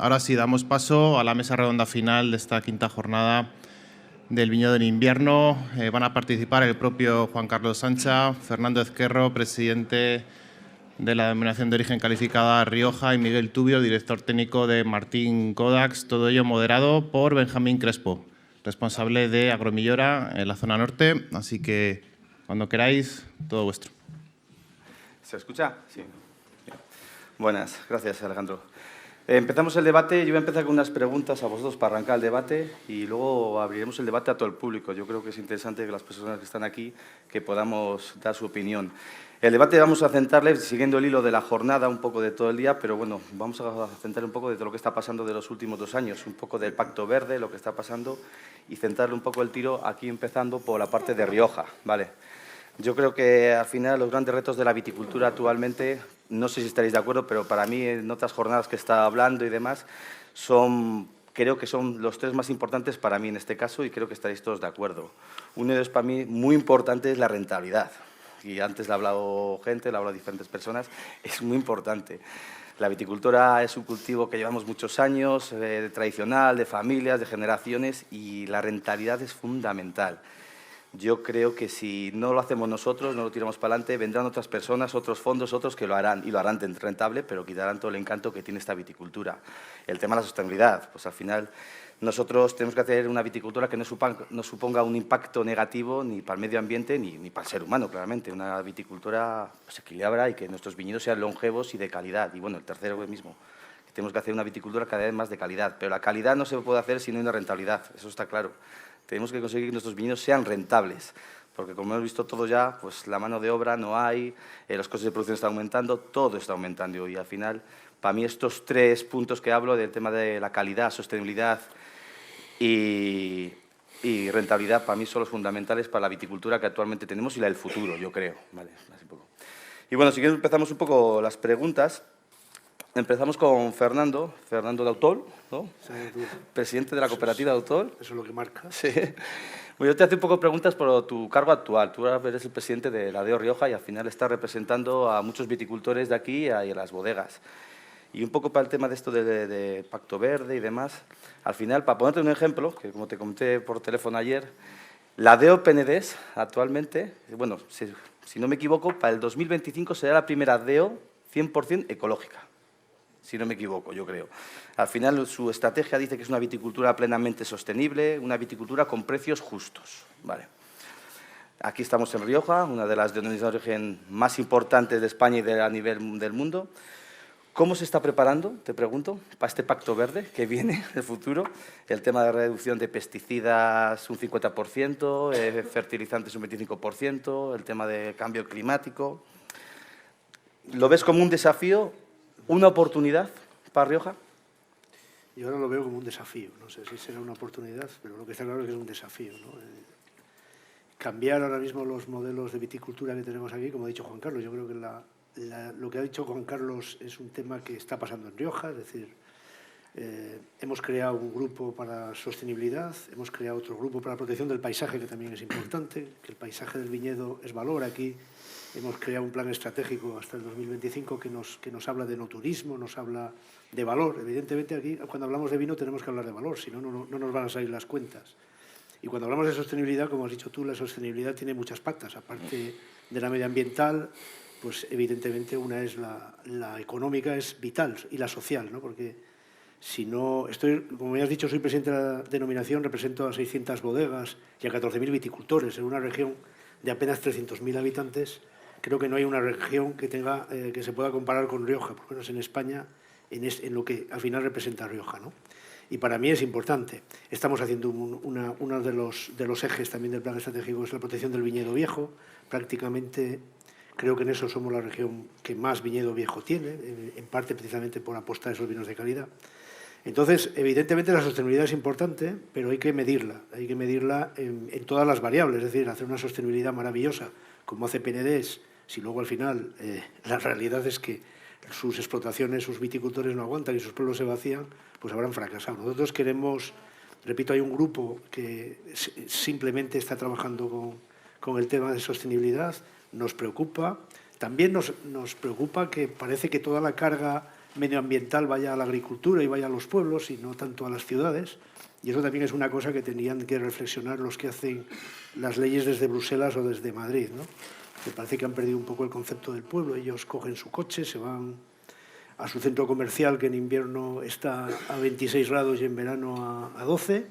Ahora sí, damos paso a la mesa redonda final de esta quinta jornada del Viñedo en Invierno. Van a participar el propio Juan Carlos Sancha, Fernando Ezquerro, presidente de la Denominación de Origen Calificada Rioja, y Miguel Tubio, director técnico de Martín Kodaks. Todo ello moderado por Benjamín Crespo, responsable de Agromillora en la zona norte. Así que, cuando queráis, todo vuestro. ¿Se escucha? Sí. Buenas, gracias, Alejandro. Empezamos el debate. Yo voy a empezar con unas preguntas a vosotros para arrancar el debate y luego abriremos el debate a todo el público. Yo creo que es interesante que las personas que están aquí que podamos dar su opinión. El debate vamos a centrarle, siguiendo el hilo de la jornada, un poco de todo el día, pero bueno, vamos a centrar un poco de todo lo que está pasando de los últimos 2 años, un poco del Pacto Verde, lo que está pasando, y centrarle un poco el tiro aquí, empezando por la parte de Rioja, ¿vale? Yo creo que al final los grandes retos de la viticultura actualmente, no sé si estaréis de acuerdo, pero para mí en otras jornadas que está hablando y demás, creo que son los 3 más importantes para mí en este caso y creo que estaréis todos de acuerdo. Uno de ellos para mí muy importante es la rentabilidad. Y antes le ha hablado gente, le ha hablado diferentes personas, es muy importante. La viticultura es un cultivo que llevamos muchos años, tradicional, de familias, de generaciones, y la rentabilidad es fundamental. Yo creo que si no lo hacemos nosotros, no lo tiramos para adelante, vendrán otras personas, otros fondos, otros que lo harán, y lo harán rentable, pero quitarán todo el encanto que tiene esta viticultura. El tema de la sostenibilidad, pues al final nosotros tenemos que hacer una viticultura que no suponga un impacto negativo ni para el medio ambiente ni para el ser humano, claramente. Una viticultura pues, equilibrada y que nuestros viñedos sean longevos y de calidad. Y bueno, el tercero es mismo. Tenemos que hacer una viticultura cada vez más de calidad, pero la calidad no se puede hacer si no hay una rentabilidad, eso está claro. Tenemos que conseguir que nuestros viñedos sean rentables, porque como hemos visto todo ya, pues la mano de obra no hay, los costes de producción están aumentando, todo está aumentando. Y al final, para mí estos 3 puntos que hablo, del tema de la calidad, sostenibilidad y rentabilidad, para mí son los fundamentales para la viticultura que actualmente tenemos y la del futuro, yo creo. Vale, así un poco. Y bueno, si quieres empezamos un poco las preguntas. Empezamos con Fernando de Autol, ¿no? Sí, Presidente de la cooperativa de Autol. Eso es lo que marca. Sí. Bueno, yo te hago un poco de preguntas por tu cargo actual. Tú eres el presidente de la DEO Rioja y al final estás representando a muchos viticultores de aquí y a las bodegas. Y un poco para el tema de esto de Pacto Verde y demás, al final, para ponerte un ejemplo, que como te comenté por teléfono ayer, la DEO Penedès actualmente, bueno, si no me equivoco, para el 2025 será la primera DEO 100% ecológica. Si no me equivoco, yo creo. Al final, su estrategia dice que es una viticultura plenamente sostenible, una viticultura con precios justos. Vale. Aquí estamos en Rioja, una de las denominaciones de origen más importantes de España y a nivel del mundo. ¿Cómo se está preparando, te pregunto, para este Pacto Verde que viene en el futuro? El tema de reducción de pesticidas un 50%, fertilizantes un 25%, el tema de cambio climático. ¿Lo ves como un desafío? ¿Una oportunidad para Rioja? Yo ahora lo veo como un desafío. No sé si será una oportunidad, pero lo que está claro es que es un desafío, ¿no? Cambiar ahora mismo los modelos de viticultura que tenemos aquí, como ha dicho Juan Carlos, yo creo que lo que ha dicho Juan Carlos es un tema que está pasando en Rioja, es decir, hemos creado un grupo para sostenibilidad, hemos creado otro grupo para la protección del paisaje, que también es importante, que el paisaje del viñedo es valor aquí. Hemos creado un plan estratégico hasta el 2025 que nos habla de no turismo, nos habla de valor. Evidentemente aquí, cuando hablamos de vino, tenemos que hablar de valor, si no, no nos van a salir las cuentas. Y cuando hablamos de sostenibilidad, como has dicho tú, la sostenibilidad tiene muchas patas. Aparte de la medioambiental, pues evidentemente una es la económica, es vital, y la social, ¿no? Porque si no, como ya has dicho, soy presidente de la denominación, represento a 600 bodegas y a 14.000 viticultores en una región de apenas 300.000 habitantes. Creo que no hay una región que se pueda comparar con Rioja, por lo menos en España, en lo que al final representa Rioja, ¿no? Y para mí es importante. Estamos haciendo uno de los ejes también del plan estratégico, es la protección del viñedo viejo. Prácticamente creo que en eso somos la región que más viñedo viejo tiene, en parte precisamente por apostar a esos vinos de calidad. Entonces, evidentemente la sostenibilidad es importante, pero hay que medirla en todas las variables, es decir, hacer una sostenibilidad maravillosa, como hace Penedès, si luego al final la realidad es que sus explotaciones, sus viticultores no aguantan y sus pueblos se vacían, pues habrán fracasado. Nosotros queremos, repito, hay un grupo que simplemente está trabajando con el tema de sostenibilidad, nos preocupa. También nos preocupa que parece que toda la carga medioambiental vaya a la agricultura y vaya a los pueblos y no tanto a las ciudades. Y eso también es una cosa que tenían que reflexionar los que hacen las leyes desde Bruselas o desde Madrid, ¿no? Me parece que han perdido un poco el concepto del pueblo. Ellos cogen su coche, se van a su centro comercial, que en invierno está a 26 grados y en verano a 12,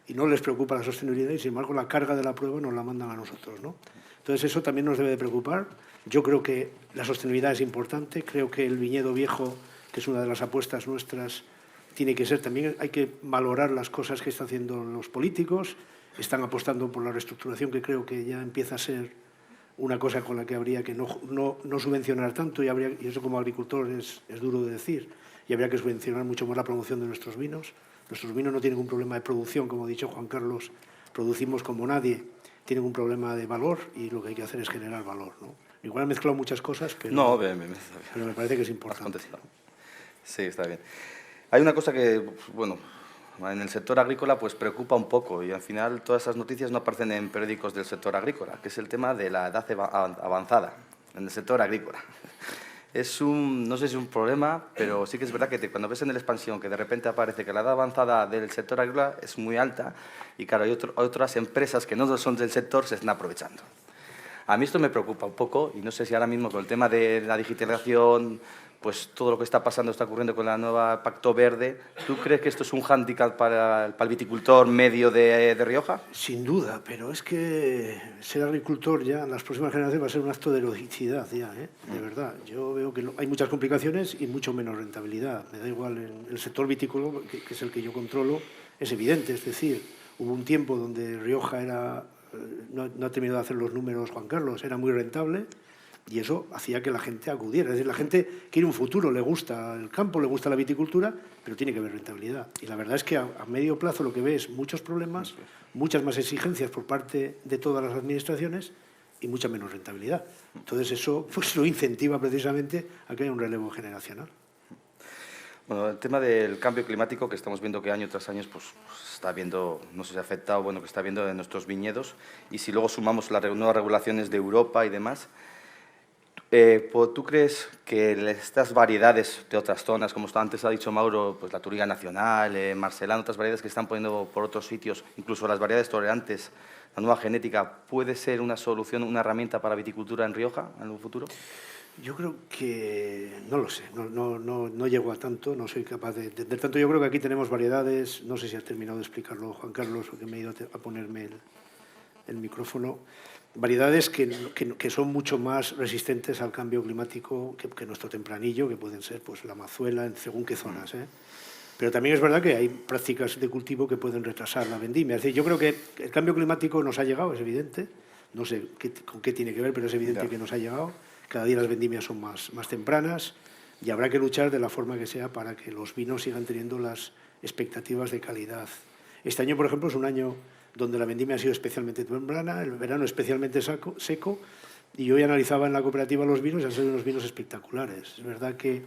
y no les preocupa la sostenibilidad, y sin embargo la carga de la prueba nos la mandan a nosotros, ¿no? Entonces eso también nos debe de preocupar. Yo creo que la sostenibilidad es importante, creo que el viñedo viejo, que es una de las apuestas nuestras, tiene que ser también, hay que valorar las cosas que están haciendo los políticos, están apostando por la reestructuración, que creo que ya empieza a ser una cosa con la que habría que no subvencionar tanto, y eso como agricultor es duro de decir, y habría que subvencionar mucho más la promoción de nuestros vinos. Nuestros vinos no tienen un problema de producción, como ha dicho Juan Carlos, producimos como nadie, tienen un problema de valor y lo que hay que hacer es generar valor, ¿no? Igual he mezclado muchas cosas, pero, No, pero me parece que es importante. Sí, está bien. Hay una cosa que, bueno, en el sector agrícola pues preocupa un poco, y al final todas esas noticias no aparecen en periódicos del sector agrícola, que es el tema de la edad avanzada en el sector agrícola. Es no sé si es un problema, pero sí que es verdad que cuando ves en la expansión que de repente aparece que la edad avanzada del sector agrícola es muy alta, y claro, hay otras empresas que no son del sector se están aprovechando. A mí esto me preocupa un poco, y no sé si ahora mismo con el tema de la digitalización, pues todo lo que está pasando, está ocurriendo con la nueva Pacto Verde, ¿tú crees que esto es un hándicap para el viticultor medio de Rioja? Sin duda, pero es que ser agricultor ya en las próximas generaciones va a ser un acto de heroicidad ya, ¿eh? De verdad. Yo veo que hay muchas complicaciones y mucho menos rentabilidad. Me da igual, en el sector vitícola, que es el que yo controlo, es evidente. Es decir, hubo un tiempo donde Rioja no ha terminado de hacer los números Juan Carlos, era muy rentable, y eso hacía que la gente acudiera. Es decir, la gente quiere un futuro, le gusta el campo, le gusta la viticultura, pero tiene que haber rentabilidad. Y la verdad es que a medio plazo lo que ve es muchos problemas, muchas más exigencias por parte de todas las administraciones y mucha menos rentabilidad. Entonces eso pues lo incentiva precisamente a que haya un relevo generacional. Bueno, el tema del cambio climático, que estamos viendo que año tras año pues, está viendo, no sé si ha afectado, bueno, que está viendo en nuestros viñedos, y si luego sumamos las nuevas regulaciones de Europa y demás, ¿tú crees que estas variedades de otras zonas, como antes ha dicho Mauro, pues la Touriga Nacional, Marcelán, otras variedades que están poniendo por otros sitios, incluso las variedades tolerantes, la nueva genética, puede ser una solución, una herramienta para la viticultura en Rioja en un futuro? Yo creo que, no lo sé, no llego a tanto, no soy capaz de entender tanto. Yo creo que aquí tenemos variedades, no sé si has terminado de explicarlo, Juan Carlos, porque me he ido a ponerme el micrófono, variedades que son mucho más resistentes al cambio climático que nuestro tempranillo, que pueden ser pues la mazuela según qué zonas, ¿eh? Pero también es verdad que hay prácticas de cultivo que pueden retrasar la vendimia. Es decir, yo creo que el cambio climático nos ha llegado, es evidente, no sé con qué tiene que ver, pero es evidente que nos ha llegado. Cada día las vendimias son más tempranas y habrá que luchar de la forma que sea para que los vinos sigan teniendo las expectativas de calidad. Este año, por ejemplo, es un año donde la vendimia ha sido especialmente temprana, el verano especialmente seco, y yo hoy analizaba en la cooperativa los vinos y han sido unos vinos espectaculares. Es verdad que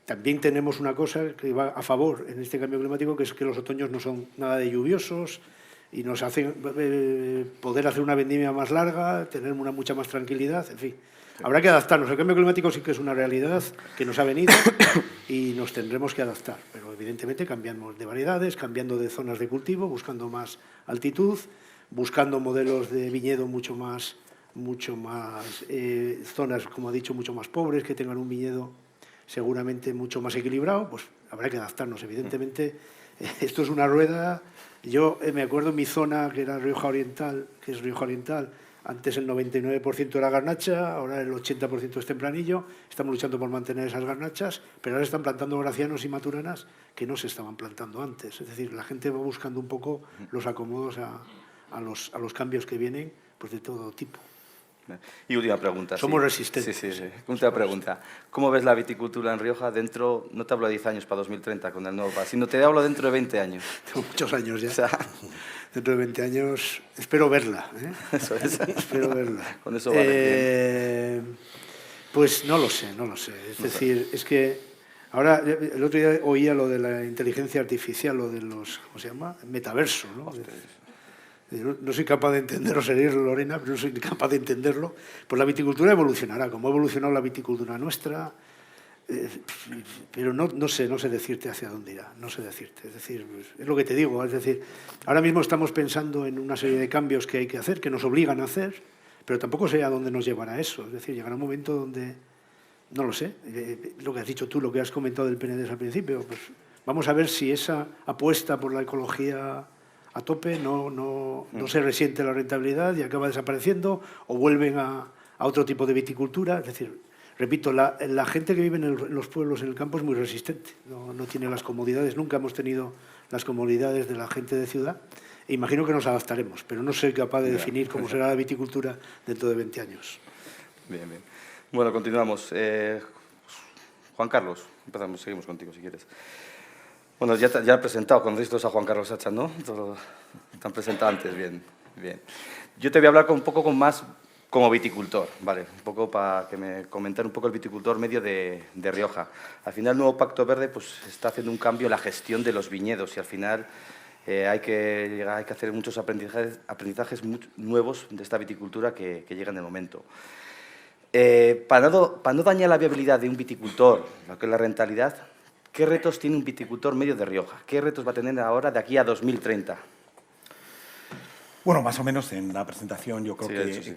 también tenemos una cosa que va a favor en este cambio climático, que es que los otoños no son nada de lluviosos y nos hacen poder hacer una vendimia más larga, tener mucha más tranquilidad, en fin. Habrá que adaptarnos. El cambio climático sí que es una realidad que nos ha venido y nos tendremos que adaptar. Pero evidentemente cambiamos de variedades, cambiando de zonas de cultivo, buscando más altitud, buscando modelos de viñedo mucho más zonas, como ha dicho, mucho más pobres, que tengan un viñedo seguramente mucho más equilibrado. Pues habrá que adaptarnos. Evidentemente, esto es una rueda. Yo me acuerdo en mi zona, que era Rioja Oriental, antes el 99% era garnacha, ahora el 80% es tempranillo. Estamos luchando por mantener esas garnachas, pero ahora se están plantando gracianos y maturanas que no se estaban plantando antes. Es decir, la gente va buscando un poco los acomodos a los cambios que vienen, pues de todo tipo. Y última pregunta. Somos resistentes. Sí. Última pregunta. ¿Cómo ves la viticultura en Rioja dentro, no te hablo de 10 años para 2030 con el nuevo PAS, sino te hablo dentro de 20 años? Tengo muchos años ya. O sea, dentro de 20 años espero verla. Eso es. Espero verla. Con eso vale bien. Pues no lo sé. Es decir, es que ahora, el otro día oía lo de la inteligencia artificial, lo de los, ¿cómo se llama? Metaverso, ¿no? No soy capaz de entenderlo, sería Lorena, pero no soy capaz de entenderlo. Pues la viticultura evolucionará, como ha evolucionado la viticultura nuestra. pero no sé decirte hacia dónde irá, no sé decirte. Es decir, pues, es lo que te digo, es decir, ahora mismo estamos pensando en una serie de cambios que hay que hacer, que nos obligan a hacer, pero tampoco sé a dónde nos llevará eso. Es decir, llegará un momento donde, no lo sé, lo que has dicho tú, lo que has comentado del PNDES al principio, pues vamos a ver si esa apuesta por la ecología a tope no se resiente la rentabilidad y acaba desapareciendo, o vuelven a otro tipo de viticultura. Es decir, repito, la gente que vive en los pueblos, en el campo, es muy resistente, no tiene las comodidades, nunca hemos tenido las comodidades de la gente de ciudad, e imagino que nos adaptaremos, pero no soy capaz de definir cómo será la viticultura dentro de 20 años. Bien, bien. Bueno, continuamos. Juan Carlos, seguimos contigo si quieres. Bueno, ya he presentado, conocéis todos a Juan Carlos Sancha, ¿no? Están presentados antes, bien, bien. Yo te voy a hablar un poco más como viticultor, ¿vale? Un poco para que me comentar un poco el viticultor medio de Rioja. Al final, el nuevo Pacto Verde pues, está haciendo un cambio en la gestión de los viñedos y al final hay que hacer muchos aprendizajes nuevos de esta viticultura que llega en el momento. Para no dañar la viabilidad de un viticultor, lo que es la rentabilidad, ¿qué retos tiene un viticultor medio de Rioja? ¿Qué retos va a tener ahora de aquí a 2030? Bueno, más o menos en la presentación yo creo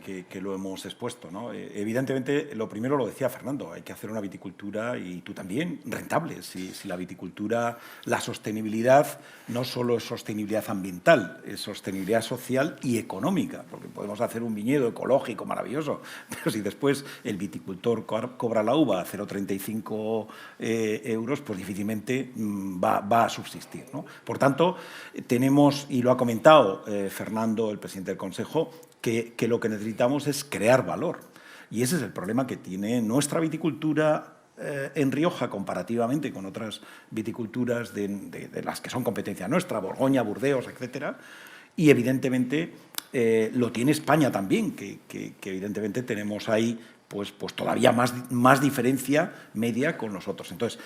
que lo hemos expuesto, ¿no? Evidentemente, lo primero lo decía Fernando, hay que hacer una viticultura, y tú también, rentable. Si la viticultura, la sostenibilidad, no solo es sostenibilidad ambiental, es sostenibilidad social y económica, porque podemos hacer un viñedo ecológico maravilloso, pero si después el viticultor cobra la uva a 0,35 euros, pues difícilmente va a subsistir, ¿no? Por tanto, tenemos, y lo ha comentado Fernando, el presidente del Consejo, que lo que necesitamos es crear valor. Y ese es el problema que tiene nuestra viticultura en Rioja comparativamente con otras viticulturas de las que son competencia nuestra, Borgoña, Burdeos, etcétera. Y evidentemente lo tiene España también, que evidentemente tenemos ahí pues todavía más diferencia media con nosotros. Entonces,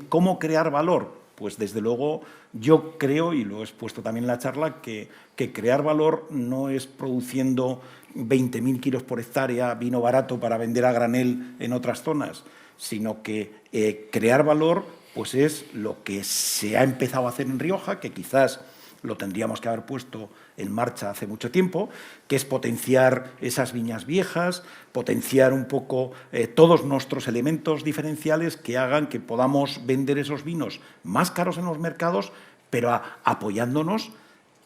¿cómo crear valor? Pues desde luego yo creo, y lo he expuesto también en la charla, que crear valor no es produciendo 20.000 kilos por hectárea vino barato para vender a granel en otras zonas, sino que crear valor pues es lo que se ha empezado a hacer en Rioja, que quizás lo tendríamos que haber puesto en marcha hace mucho tiempo, que es potenciar esas viñas viejas, potenciar un poco todos nuestros elementos diferenciales que hagan que podamos vender esos vinos más caros en los mercados, pero apoyándonos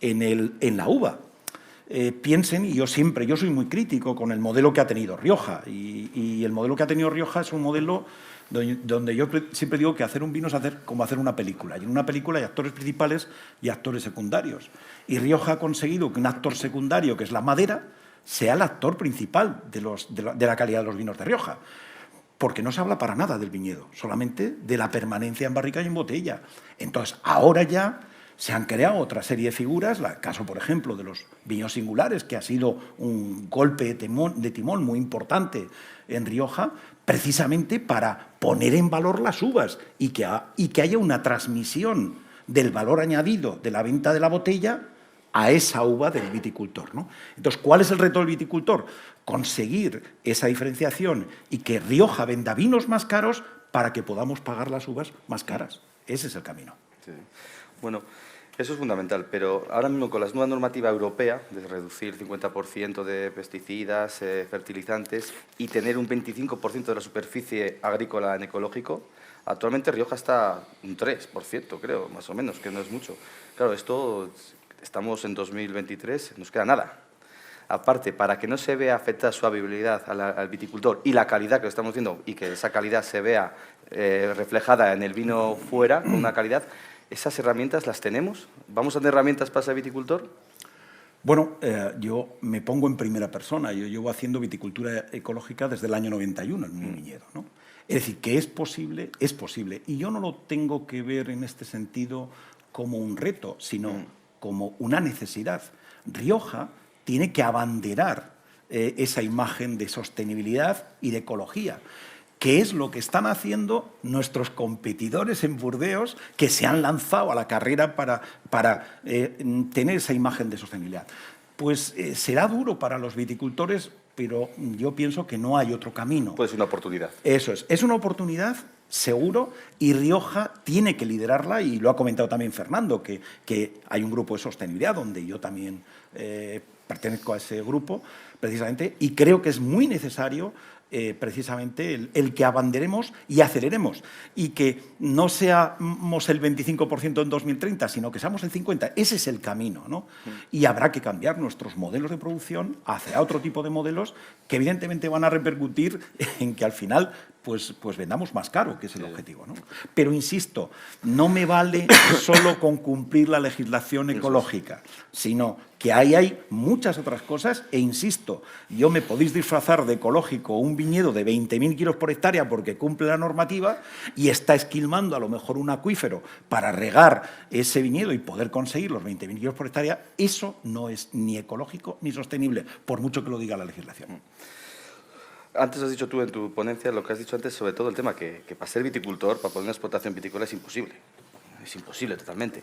en la uva. Piensen, y yo soy muy crítico con el modelo que ha tenido Rioja, y el modelo que ha tenido Rioja es un modelo donde yo siempre digo que hacer un vino es como hacer una película. Y en una película hay actores principales y actores secundarios. Y Rioja ha conseguido que un actor secundario, que es la madera, sea el actor principal de la calidad de los vinos de Rioja. Porque no se habla para nada del viñedo, solamente de la permanencia en barrica y en botella. Entonces, ahora ya se han creado otra serie de figuras, el caso, por ejemplo, de los viños singulares, que ha sido un golpe de timón muy importante en Rioja, precisamente para poner en valor las uvas y que haya una transmisión del valor añadido de la venta de la botella a esa uva del viticultor, ¿no? Entonces, ¿cuál es el reto del viticultor? Conseguir esa diferenciación y que Rioja venda vinos más caros para que podamos pagar las uvas más caras. Ese es el camino. Sí. Bueno, eso es fundamental, pero ahora mismo con la nueva normativa europea de reducir 50% de pesticidas, fertilizantes y tener un 25% de la superficie agrícola en ecológico, actualmente Rioja está un 3%, creo, más o menos, que no es mucho. Claro, estamos en 2023, nos queda nada. Aparte, para que no se vea afectada su viabilidad al viticultor y la calidad que lo estamos viendo y que esa calidad se vea reflejada en el vino fuera, con una calidad, ¿esas herramientas las tenemos? ¿Vamos a tener herramientas para ese viticultor? Bueno, yo me pongo en primera persona. Yo llevo haciendo viticultura ecológica desde el año 91 en mi viñedo, ¿no? Es decir, que es posible, es posible. Y yo no lo tengo que ver en este sentido como un reto, sino como una necesidad. Rioja tiene que abanderar esa imagen de sostenibilidad y de ecología, que es lo que están haciendo nuestros competidores en Burdeos, que se han lanzado a la carrera para tener esa imagen de sostenibilidad. Pues será duro para los viticultores, pero yo pienso que no hay otro camino. Pues una oportunidad. Eso es una oportunidad seguro, y Rioja tiene que liderarla, y lo ha comentado también Fernando, que hay un grupo de sostenibilidad donde yo también pertenezco a ese grupo, precisamente, y creo que es muy necesario precisamente el que abanderemos y aceleremos, y que no seamos el 25% en 2030, sino que seamos el 50%. Ese es el camino, ¿no? Y habrá que cambiar nuestros modelos de producción hacia otro tipo de modelos que evidentemente van a repercutir en que al final pues vendamos más caro, que es el objetivo, ¿no? Pero insisto, no me vale solo con cumplir la legislación ecológica, sino que ahí hay muchas otras cosas, e insisto, yo me podéis disfrazar de ecológico un viñedo de 20.000 kilos por hectárea porque cumple la normativa y está esquilmando a lo mejor un acuífero para regar ese viñedo y poder conseguir los 20.000 kilos por hectárea. Eso no es ni ecológico ni sostenible, por mucho que lo diga la legislación. Antes has dicho tú en tu ponencia, lo que has dicho antes, sobre todo el tema que para ser viticultor, para poner una explotación vitícola es imposible. Es imposible totalmente.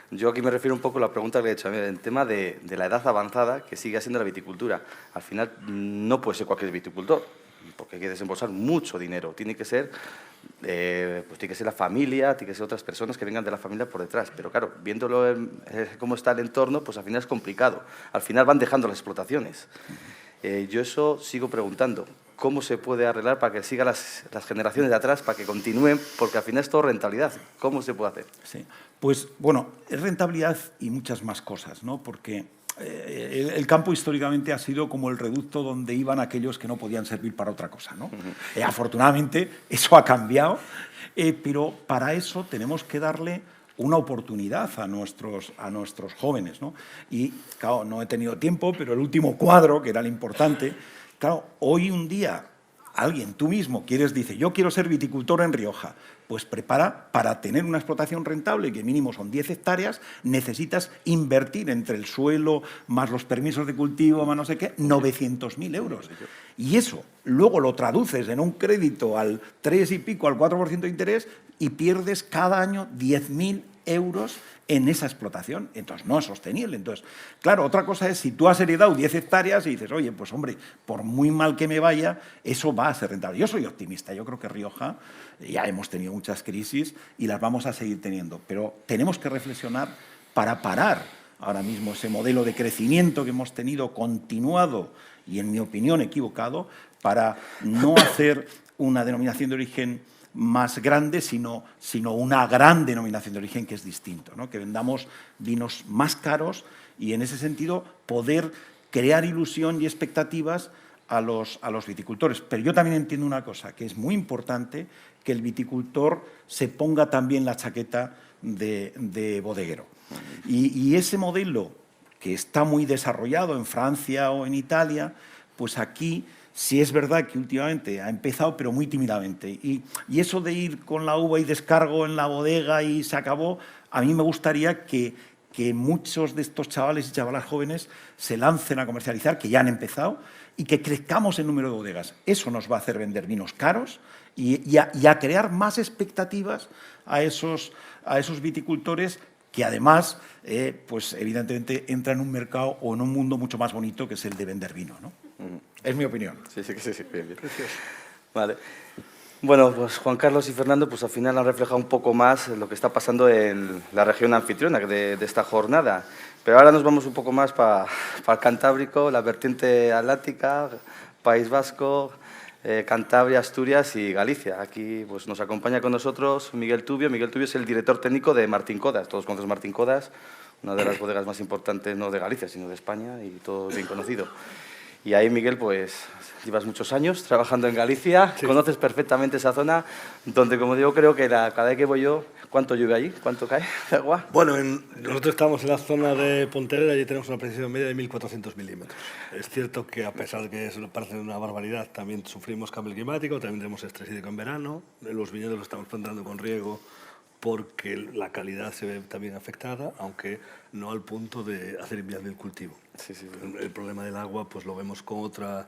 Yo aquí me refiero un poco a la pregunta que le he hecho a mí, el tema de la edad avanzada que sigue siendo la viticultura. Al final no puede ser cualquier viticultor, porque hay que desembolsar mucho dinero. Tiene que ser, pues tiene que ser la familia, tiene que ser otras personas que vengan de la familia por detrás. Pero claro, viéndolo cómo está el entorno, pues al final es complicado. Al final van dejando las explotaciones. Yo eso sigo preguntando. ¿Cómo se puede arreglar para que sigan las generaciones de atrás, para que continúen? Porque al final es todo rentabilidad. ¿Cómo se puede hacer? Sí, pues bueno, es rentabilidad y muchas más cosas, ¿no? Porque el campo históricamente ha sido como el reducto donde iban aquellos que no podían servir para otra cosa, ¿no? Afortunadamente eso ha cambiado, pero para eso tenemos que darle una oportunidad a nuestros jóvenes, ¿no? Y claro, no he tenido tiempo, pero el último cuadro, que era el importante. Claro, hoy un día alguien, tú mismo, dice, yo quiero ser viticultor en Rioja, pues prepara para tener una explotación rentable, que mínimo son 10 hectáreas, necesitas invertir entre el suelo, más los permisos de cultivo, más no sé qué, 900.000 euros. Y eso luego lo traduces en un crédito al 3 y pico, al 4% de interés, y pierdes cada año 10.000 euros en esa explotación. Entonces, no es sostenible. Entonces, claro, otra cosa es si tú has heredado 10 hectáreas y dices, oye, pues hombre, por muy mal que me vaya, eso va a ser rentable. Yo soy optimista. Yo creo que Rioja, ya hemos tenido muchas crisis y las vamos a seguir teniendo. Pero tenemos que reflexionar para parar ahora mismo ese modelo de crecimiento que hemos tenido continuado y, en mi opinión, equivocado, para no hacer una denominación de origen más grande, sino una gran denominación de origen que es distinto, ¿no? Que vendamos vinos más caros y, en ese sentido, poder crear ilusión y expectativas a los viticultores. Pero yo también entiendo una cosa, que es muy importante que el viticultor se ponga también la chaqueta de bodeguero. Y ese modelo, que está muy desarrollado en Francia o en Italia, pues aquí sí es verdad que últimamente ha empezado, pero muy tímidamente. Y eso de ir con la uva y descargo en la bodega y se acabó, a mí me gustaría que muchos de estos chavales y chavalas jóvenes se lancen a comercializar, que ya han empezado, y que crezcamos en número de bodegas. Eso nos va a hacer vender vinos caros y a crear más expectativas a esos viticultores que además, pues evidentemente, entran en un mercado o en un mundo mucho más bonito, que es el de vender vino, ¿no? Es mi opinión. Sí, bien. Vale. Bueno, pues Juan Carlos y Fernando, pues al final han reflejado un poco más lo que está pasando en la región anfitriona de esta jornada. Pero ahora nos vamos un poco más para el Cantábrico, la vertiente atlántica, País Vasco, Cantabria, Asturias y Galicia. Aquí pues nos acompaña con nosotros Miguel Tubio. Miguel Tubio es el director técnico de Martín Codas. Todos conocemos Martín Codas, una de las bodegas más importantes, no de Galicia, sino de España, y todo bien conocido. Y ahí, Miguel, pues llevas muchos años trabajando en Galicia, sí. Conoces perfectamente esa zona, donde, como digo, creo que cada vez que voy yo, ¿cuánto llueve allí? ¿Cuánto cae de agua? Bueno, nosotros estamos en la zona de Pontevedra y tenemos una precisión media de 1.400 milímetros. Es cierto que, a pesar de que eso parece una barbaridad, también sufrimos cambio climático, también tenemos estrés hídrico en verano, los viñedos los estamos plantando con riego porque la calidad se ve también afectada, aunque no al punto de hacer inviable el cultivo. Sí. El problema del agua pues lo vemos con otra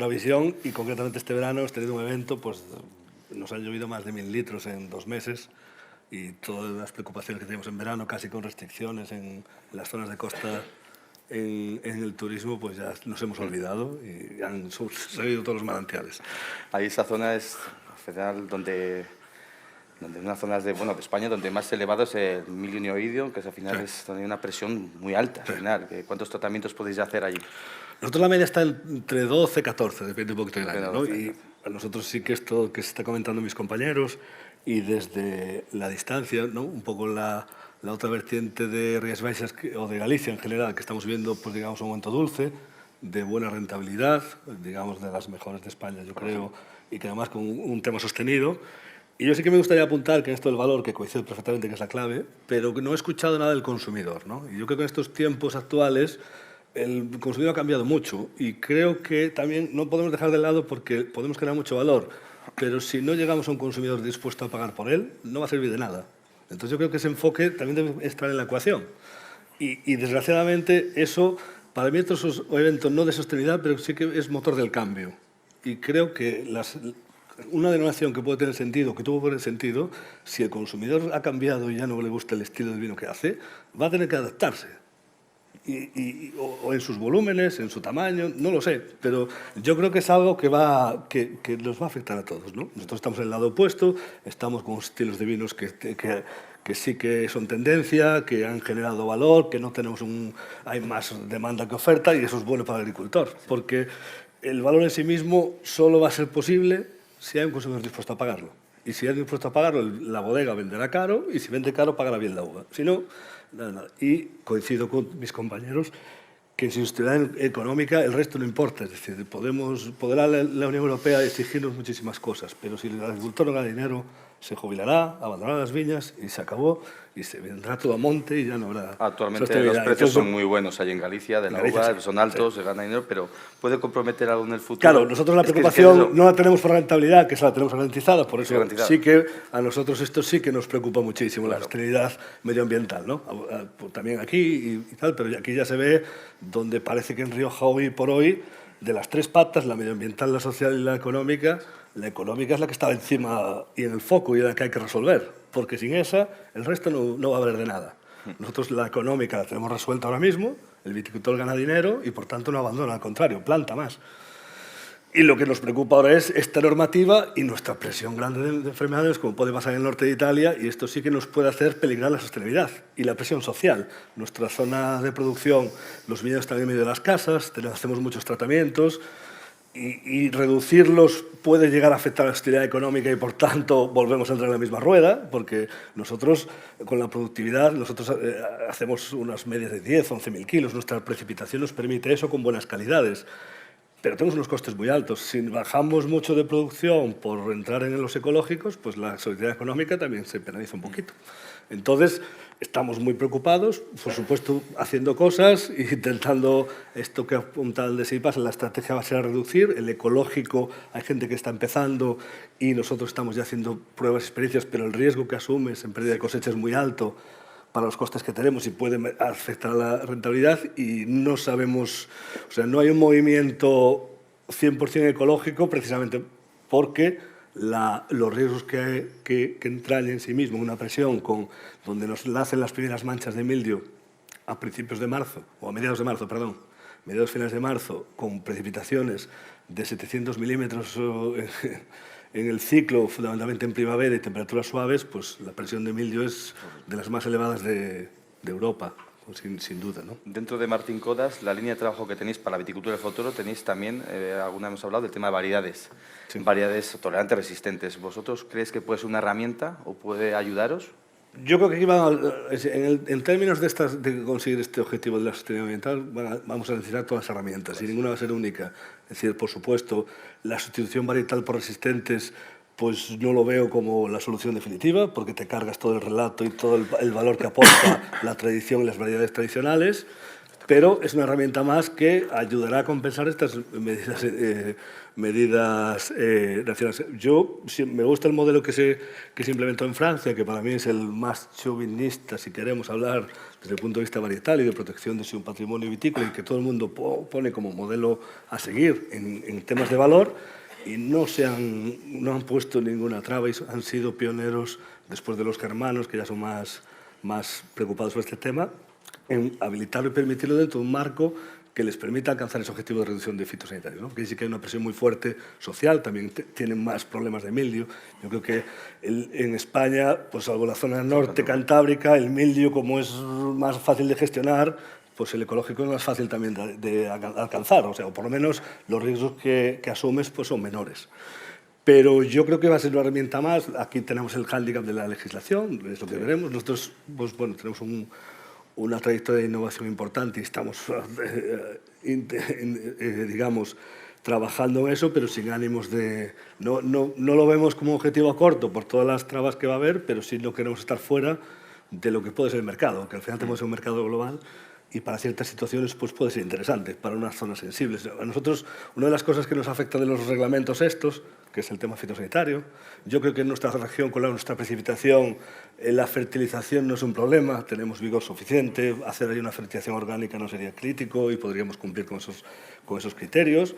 visión, y concretamente este verano hemos tenido un evento, pues nos han llovido más de 1.000 litros en 2 meses, y todas las preocupaciones que teníamos en verano, casi con restricciones en las zonas de costa, en el turismo, pues ya nos hemos olvidado y han salido todos los manantiales. Ahí esa zona es federal donde unas zonas de España donde más elevado es el Milio Oidio, que al final es donde hay una presión muy alta. Al final. ¿Cuántos tratamientos podéis hacer allí? Nosotros la media está entre 12 y 14, depende un poquito del año, ¿no? 12, Y a nosotros sí que esto que se está comentando mis compañeros y desde la distancia, ¿no? Un poco la otra vertiente de Rías Baixas o de Galicia en general, que estamos viendo, pues digamos, un momento dulce, de buena rentabilidad, digamos, de las mejores de España, yo creo, y que además con un tema sostenido. Y yo sí que me gustaría apuntar que en esto del valor, que coincide perfectamente que es la clave, pero que no he escuchado nada del consumidor, ¿no? Y yo creo que en estos tiempos actuales el consumidor ha cambiado mucho y creo que también no podemos dejar de lado porque podemos crear mucho valor, pero si no llegamos a un consumidor dispuesto a pagar por él, no va a servir de nada. Entonces yo creo que ese enfoque también debe estar en la ecuación. Y desgraciadamente eso, para mí estos son eventos no de sostenibilidad, pero sí que es motor del cambio. Y creo que una denominación que puede tener sentido, que tuvo que tener sentido, si el consumidor ha cambiado y ya no le gusta el estilo del vino que hace, va a tener que adaptarse. O en sus volúmenes, en su tamaño, no lo sé, pero yo creo que es algo que nos va a afectar a todos, ¿no? Nosotros estamos en el lado opuesto, estamos con estilos de vinos que sí que son tendencia, que han generado valor, que no tenemos hay más demanda que oferta y eso es bueno para el agricultor, porque el valor en sí mismo solo va a ser posible si hay un consumidor dispuesto a pagarlo. Y si hay dispuesto a pagarlo, la bodega venderá caro y si vende caro, pagará bien la uva. Si no, nada. Y coincido con mis compañeros que sin sostenibilidad económica el resto no importa. Es decir, podrá la Unión Europea exigirnos muchísimas cosas, pero si el agricultor no gana dinero, se jubilará, abandonará las viñas y se acabó y se vendrá todo a monte y ya no habrá Actualmente los precios son muy buenos ahí en Galicia, de la uva, sí, son altos, se gana dinero, pero ¿puede comprometer algo en el futuro? Claro, nosotros la preocupación no la tenemos por rentabilidad, que esa la tenemos garantizada, por eso sí que a nosotros esto sí que nos preocupa muchísimo, la sostenibilidad medioambiental, ¿no? También aquí y tal, pero aquí ya se ve donde parece que en Rioja hoy por hoy, de las tres patas, la medioambiental, la social y la económica es la que está encima y en el foco y la que hay que resolver, porque sin esa el resto no va a haber de nada. Nosotros la económica la tenemos resuelta ahora mismo, el viticultor gana dinero y por tanto no abandona, al contrario, planta más. Y lo que nos preocupa ahora es esta normativa y nuestra presión grande de enfermedades, como puede pasar en el norte de Italia, y esto sí que nos puede hacer peligrar la sostenibilidad y la presión social. Nuestra zona de producción, los viñedos están en medio de las casas, hacemos muchos tratamientos, y reducirlos puede llegar a afectar a la sostenibilidad económica y por tanto volvemos a entrar en la misma rueda, porque nosotros con la productividad hacemos unas medias de 10, 11.000 kilos, nuestra precipitación nos permite eso con buenas calidades, pero tenemos unos costes muy altos. Si bajamos mucho de producción por entrar en los ecológicos, pues la sostenibilidad económica también se penaliza un poquito. Entonces, estamos muy preocupados, por supuesto, haciendo cosas e intentando esto que apunta el de Seipas, la estrategia va a ser a reducir, el ecológico, hay gente que está empezando y nosotros estamos ya haciendo pruebas y experiencias, pero el riesgo que asumes en pérdida de cosecha es muy alto para los costes que tenemos y puede afectar a la rentabilidad y no sabemos, o sea, no hay un movimiento 100% ecológico precisamente porque los riesgos que entraña en sí mismo una presión donde nos nacen las primeras manchas de mildio a principios de marzo, o a mediados de marzo, perdón, mediados finales de marzo, con precipitaciones de 700 milímetros en el ciclo, fundamentalmente en primavera y temperaturas suaves, pues la presión de mildio es de las más elevadas de Europa, sin duda, ¿no? Dentro de Martín Codas, la línea de trabajo que tenéis para la viticultura del futuro, tenéis también, alguna hemos hablado del tema de variedades, sí. Variedades tolerantes, resistentes. ¿Vosotros creéis que puede ser una herramienta o puede ayudaros? Yo creo que aquí en términos de conseguir este objetivo de la sostenibilidad ambiental vamos a necesitar todas las herramientas y ninguna va a ser única. Es decir, por supuesto, la sustitución varietal por resistentes pues no lo veo como la solución definitiva porque te cargas todo el relato y todo el valor que aporta la tradición y las variedades tradicionales, pero es una herramienta más que ayudará a compensar estas medidas nacionales. Yo me gusta el modelo que se implementó en Francia, que para mí es el más chauvinista, si queremos hablar desde el punto de vista varietal y de protección de su patrimonio vitícola, y que todo el mundo pone como modelo a seguir en temas de valor, y no han puesto ninguna traba y han sido pioneros, después de los germanos, que ya son más preocupados por este tema, en habilitarlo y permitirlo dentro de un marco que les permita alcanzar ese objetivo de reducción de fitosanitarios, ¿no? Porque sí que hay una presión muy fuerte social, también tienen más problemas de mildio. Yo creo que en España, pues salvo la zona norte cantábrica, el mildio, como es más fácil de gestionar, pues el ecológico es más fácil también de alcanzar, o sea, o por lo menos los riesgos que asumes pues son menores. Pero yo creo que va a ser una herramienta más. Aquí tenemos el hándicap de la legislación, es lo que veremos. Nosotros, pues bueno, tenemos una trayectoria de innovación importante y estamos, digamos, trabajando en eso, pero sin ánimos de... No lo vemos como objetivo a corto por todas las trabas que va a haber, pero sí no queremos estar fuera de lo que puede ser el mercado, que al final tenemos un mercado global y para ciertas situaciones pues puede ser interesante, para unas zonas sensibles. A nosotros, una de las cosas que nos afecta de los reglamentos estos, que es el tema fitosanitario, yo creo que en nuestra región, con nuestra precipitación, la fertilización no es un problema, tenemos vigor suficiente, hacer ahí una fertilización orgánica no sería crítico y podríamos cumplir con esos criterios,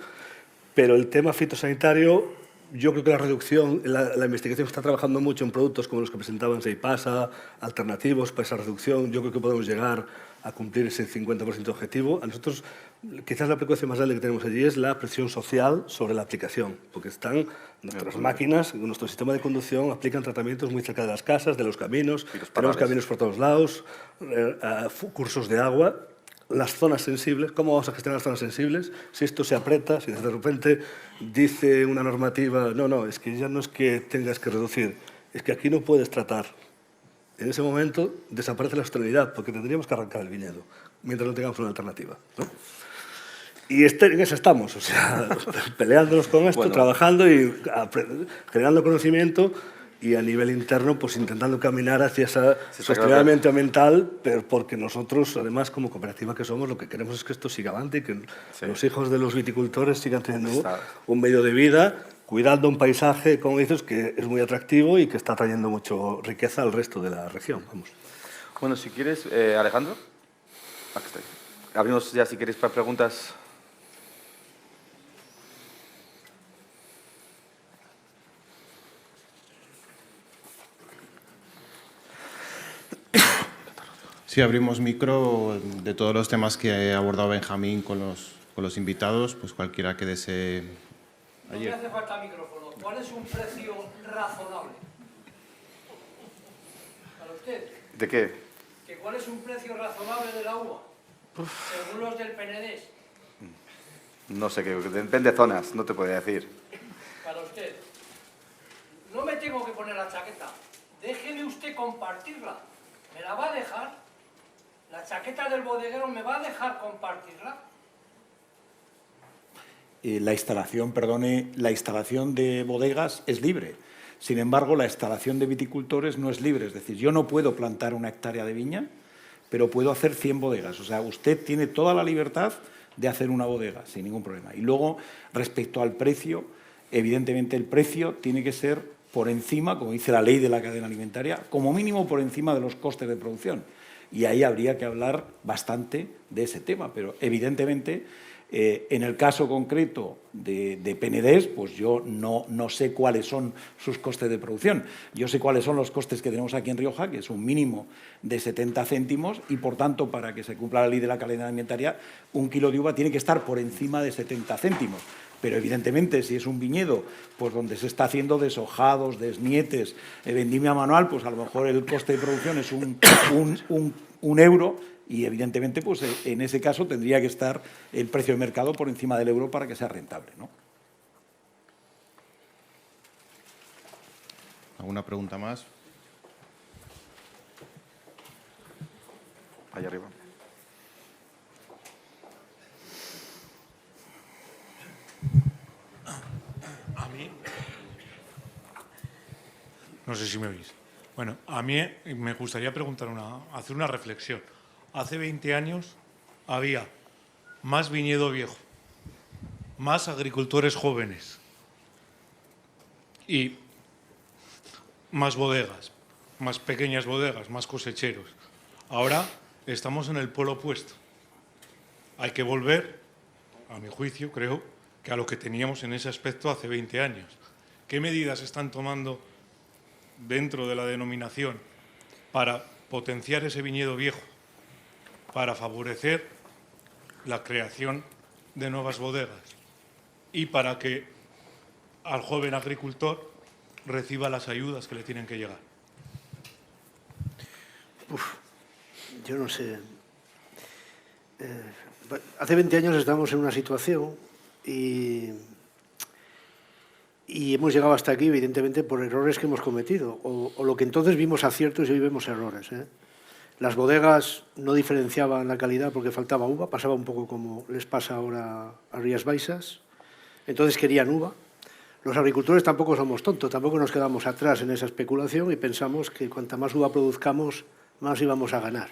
pero el tema fitosanitario, yo creo que la reducción, la investigación está trabajando mucho en productos como los que presentaban Seipasa, alternativos para esa reducción. Yo creo que podemos llegar a cumplir ese 50% objetivo. A nosotros, quizás la preocupación más grande que tenemos allí es la presión social sobre la aplicación, porque están nuestras máquinas, nuestro sistema de conducción aplican tratamientos muy cerca de las casas, de los caminos, tenemos caminos por todos lados, cursos de agua. Las zonas sensibles, ¿cómo vamos a gestionar las zonas sensibles? Si esto se aprieta, si de repente dice una normativa, no, es que ya no es que tengas que reducir, es que aquí no puedes tratar. En ese momento desaparece la sostenibilidad, porque tendríamos que arrancar el viñedo, mientras no tengamos una alternativa, ¿no? Y en eso estamos, o sea, peleándonos con esto, trabajando y generando conocimiento y a nivel interno, pues intentando caminar hacia esa sostenibilidad ambiental, pero porque nosotros, además, como cooperativa que somos, lo que queremos es que esto siga adelante y que los hijos de los viticultores sigan teniendo un medio de vida, cuidando un paisaje, como dices, que es muy atractivo y que está trayendo mucha riqueza al resto de la región. Vamos. Bueno, si quieres, Alejandro, aquí estoy. Abrimos ya, si queréis, para preguntas. Sí, abrimos micro de todos los temas que ha abordado Benjamín con los invitados, pues cualquiera que desee. No me hace falta micrófono. ¿Cuál es un precio razonable para usted? ¿De qué? ¿Cuál es un precio razonable de la uva? Según los del PND. No sé, depende de zonas, no te podría decir. Para usted. No me tengo que poner la chaqueta. Déjeme usted compartirla. ¿Me la va a dejar? ¿La chaqueta del bodeguero me va a dejar compartirla? La instalación, perdone, la instalación de bodegas es libre. Sin embargo, la instalación de viticultores no es libre. Es decir, yo no puedo plantar una hectárea de viña, pero puedo hacer 100 bodegas. O sea, usted tiene toda la libertad de hacer una bodega, sin ningún problema. Y luego, respecto al precio, evidentemente el precio tiene que ser por encima, como dice la ley de la cadena alimentaria, como mínimo por encima de los costes de producción. Y ahí habría que hablar bastante de ese tema. Pero, evidentemente, en el caso concreto de Penedès, pues yo no sé cuáles son sus costes de producción. Yo sé cuáles son los costes que tenemos aquí en Rioja, que es un mínimo de 70 céntimos, y, por tanto, para que se cumpla la ley de la cadena alimentaria, un kilo de uva tiene que estar por encima de 70 céntimos. Pero, evidentemente, si es un viñedo pues, donde se está haciendo deshojados, desnietes, vendimia manual, pues a lo mejor el coste de producción es un euro y, evidentemente, pues, en ese caso tendría que estar el precio de mercado por encima del euro para que sea rentable, ¿no? ¿Alguna pregunta más? Allá arriba. A mí, no sé si me oís. Bueno, a mí me gustaría hacer una reflexión. Hace 20 años había más viñedo viejo, más agricultores jóvenes y más bodegas, más pequeñas bodegas, más cosecheros. Ahora estamos en el polo opuesto. Hay que volver, a mi juicio, creo, que a lo que teníamos en ese aspecto hace 20 años. ¿Qué medidas están tomando dentro de la denominación para potenciar ese viñedo viejo, para favorecer la creación de nuevas bodegas y para que al joven agricultor reciba las ayudas que le tienen que llegar? Yo no sé. Hace 20 años estábamos en una situación y hemos llegado hasta aquí, evidentemente, por errores que hemos cometido, o lo que entonces vimos aciertos y hoy vemos errores. Las bodegas no diferenciaban la calidad porque faltaba uva, pasaba un poco como les pasa ahora a Rías Baixas, entonces querían uva. Los agricultores tampoco somos tontos, tampoco nos quedamos atrás en esa especulación y pensamos que cuanta más uva produzcamos, más íbamos a ganar.